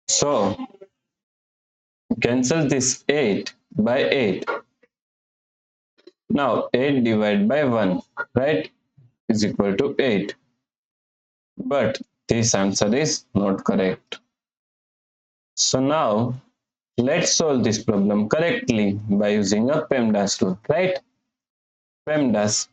So cancel this 8 by 8. Now 8 divided by 1, right, is equal to 8. But this answer is not correct. So now let's solve this problem correctly by using a PEMDAS rule, right? PEMDAS.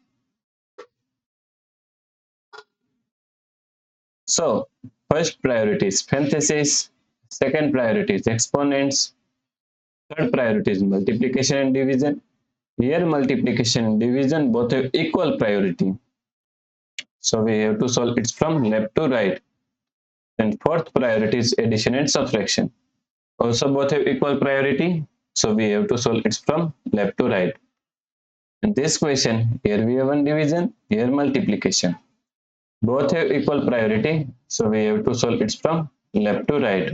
So first priority is parentheses, second priority is exponents, third priority is multiplication and division. Here multiplication and division both have equal priority. So we have to solve it from left to right. And fourth priority is addition and subtraction. Also both have equal priority. So we have to solve it from left to right. In this question, here we have one division, here multiplication. Both have equal priority. So we have to solve it from left to right.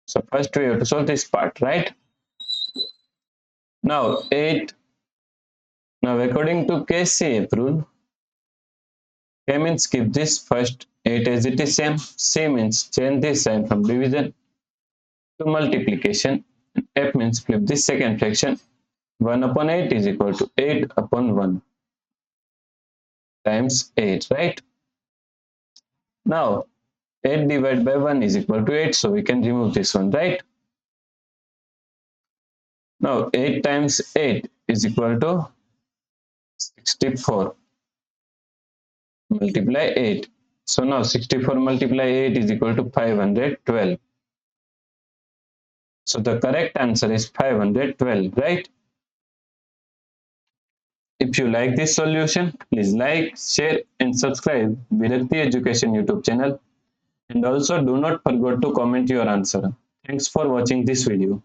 So first we have to solve this part, right? Now 8. Now according to KCF rule, K means keep this first 8 as it is same. C means change this sign from division to multiplication. F means flip this second fraction. 1 upon 8 is equal to 8 upon 1 times 8, right? Now 8 divided by 1 is equal to 8, so we can remove this one, right? Now 8 times 8 is equal to 64. Multiply 8. So now 64 multiply 8 is equal to 512. So the correct answer is 512, right? If you like this solution, please like, share and subscribe Virakti Education YouTube channel. And also do not forget to comment your answer. Thanks for watching this video.